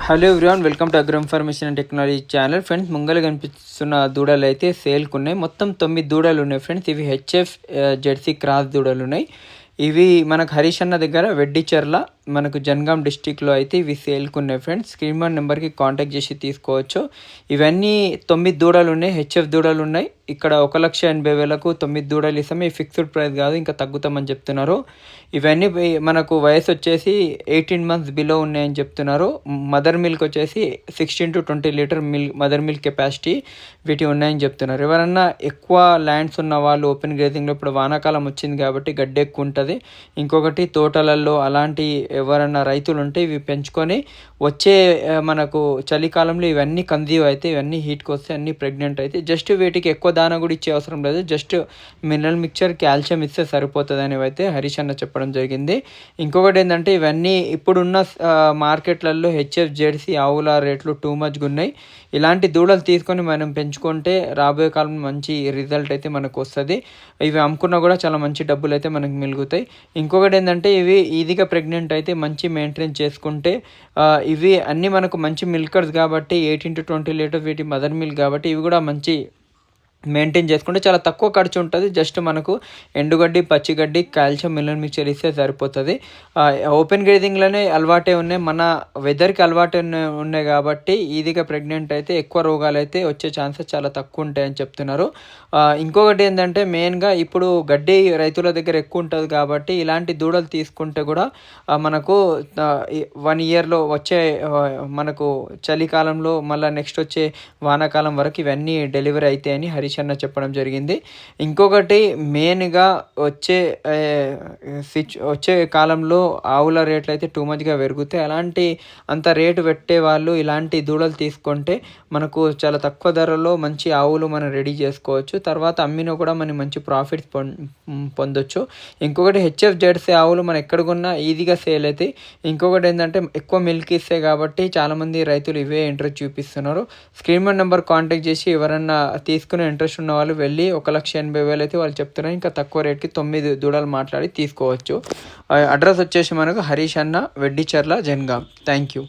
Hello everyone, welcome to agro information and technology channel. Friends, ముంగలు కనిపిస్తున్న దూడలు అయితే సేల్కి ఉన్నాయి. మొత్తం 9 దూడలు ఉన్నాయి ఫ్రెండ్స్. ఇవి హెచ్ఎఫ్ జెర్సీ క్రాస్ దూడలు ఉన్నాయి. ఇవి మనకు హరీష్ అన్న దగ్గర వెడ్డిచెర్ల మనకు జనగాం డిస్టిక్లో అయితే ఇవి సేల్కి ఉన్నాయి ఫ్రెండ్స్. స్క్రీన్ మీద నెంబర్కి కాంటాక్ట్ చేసి తీసుకోవచ్చు. ఇవన్నీ 9 దూడలు ఉన్నాయి, హెచ్ఎఫ్ దూడలు ఉన్నాయి. ఇక్కడ 1,80,000కు 9 దూడలు ఇస్తాము. ఈ ఫిక్స్డ్ ప్రైస్ కాదు, ఇంకా తగ్గుతామని చెప్తున్నారు. ఇవన్నీ మనకు వయసు వచ్చేసి 18 months బిలో ఉన్నాయని చెప్తున్నారు. మదర్ మిల్క్ వచ్చేసి 16 to 20 litre mother milk capacity వీటి ఉన్నాయని చెప్తున్నారు. ఎవరన్నా ఎక్కువ ల్యాండ్స్ ఉన్న వాళ్ళు ఓపెన్ గ్రేజింగ్లో, ఇప్పుడు వానాకాలం వచ్చింది కాబట్టి గడ్డి ఎక్కువ ఉంటుంది. ఇంకొకటి తోటలలో అలాంటి ఎవరన్నా రైతులు ఉంటే ఇవి పెంచుకొని వచ్చే మనకు చలికాలంలో ఇవన్నీ కన్జ్యూమ్ అయితే, ఇవన్నీ హీట్కి వస్తే అన్నీ ప్రెగ్నెంట్ అయితే జస్ట్ వీటికి ఎక్కువ దానా కూడా ఇచ్చే అవసరం లేదు. జస్ట్ మినరల్ మిక్చర్, కాల్షియం ఇస్తే సరిపోతుంది అనేవి అయితే హరీష్ అన్న చెప్పడం జరిగింది. ఇంకొకటి ఏంటంటే ఇవన్నీ ఇప్పుడున్న మార్కెట్లలో హెచ్ఎఫ్ జెర్సీ ఆవుల రేట్లు టూ మచ్గా ఉన్నాయి. ఇలాంటి దూడలు తీసుకొని మనం పెంచుకుంటే రాబోయే కాలం మంచి రిజల్ట్ అయితే మనకు వస్తుంది. ఇవి అమ్ముకున్నా కూడా చాలా మంచి డబ్బులు అయితే మనకు మిగులుతాయి. ఇంకొకటి ఏంటంటే ఇవి ఈజీగా ప్రెగ్నెంట్ అయితే మంచి మెయింటైన్ చేసుకుంటే ఇవి అన్నీ మనకు మంచి మిల్కర్స్ కాబట్టి 18 to 20 లీటర్ వీటి మదర్ మిల్క్ కాబట్టి ఇవి కూడా మంచి మెయింటైన్ చేసుకుంటే చాలా తక్కువ ఖర్చు ఉంటుంది. జస్ట్ మనకు ఎండుగడ్డి, పచ్చిగడ్డి, కాల్షియం, మినరల్ మిక్చర్ ఇస్తే సరిపోతుంది. ఓపెన్ గ్రేజింగ్లోనే అలవాటే ఉన్నాయి, మన వెదర్కి అలవాటు ఉన్నాయి కాబట్టి ఈజీగా ప్రెగ్నెంట్ అయితే ఎక్కువ రోగాలు అయితే వచ్చే ఛాన్సెస్ చాలా తక్కువ ఉంటాయని చెప్తున్నారు. ఇంకొకటి ఏంటంటే మెయిన్గా ఇప్పుడు గడ్డి రైతుల దగ్గర ఎక్కువ ఉంటుంది కాబట్టి ఇలాంటి దూడలు తీసుకుంటే కూడా మనకు 1 yearలో వచ్చే మనకు చలికాలంలో మళ్ళీ నెక్స్ట్ వచ్చే వానాకాలం వరకు ఇవన్నీ డెలివరీ అవుతాయని హరీష్ అన్న చెప్పడం జరిగింది. ఇంకొకటి మెయిన్గా వచ్చే కాలంలో ఆవుల రేట్లు అయితే టూ మచ్గా పెరుగుతాయి. అలాంటి అంత రేటు పెట్టే వాళ్ళు ఇలాంటి దూడలు తీసుకుంటే మనకు చాలా తక్కువ ధరలో మంచి ఆవులు మనం రెడీ చేసుకోవచ్చు. తర్వాత అమ్మిన కూడా మనం మంచి ప్రాఫిట్స్ పొందొచ్చు. ఇంకొకటి హెచ్ఎఫ్ జెర్సీ ఆవులు మనం ఎక్కడ కొన్నా ఈజీగా సేల్ అవుతాయి. ఇంకొకటి ఏంటంటే ఎక్కువ మిల్క్ ఇస్తాయి కాబట్టి చాలామంది రైతులు ఇవే ఇంట్రెస్ట్ చూపిస్తున్నారు. స్క్రీన్ మీద నెంబర్ కాంటాక్ట్ చేసి ఎవరన్నా తీసుకునే ఇంట్రెస్ట్ ఉన్న వాళ్ళు వెళ్ళి 1,80,000 అయితే వాళ్ళు చెప్తున్నారు. ఇంకా తక్కువ రేట్కి 9 దూడలు మాట్లాడి తీసుకోవచ్చు. అడ్రస్ వచ్చేసి మనకు హరీష్ అన్న, వెడ్డిచెర్ల, జనగాం. Thank you.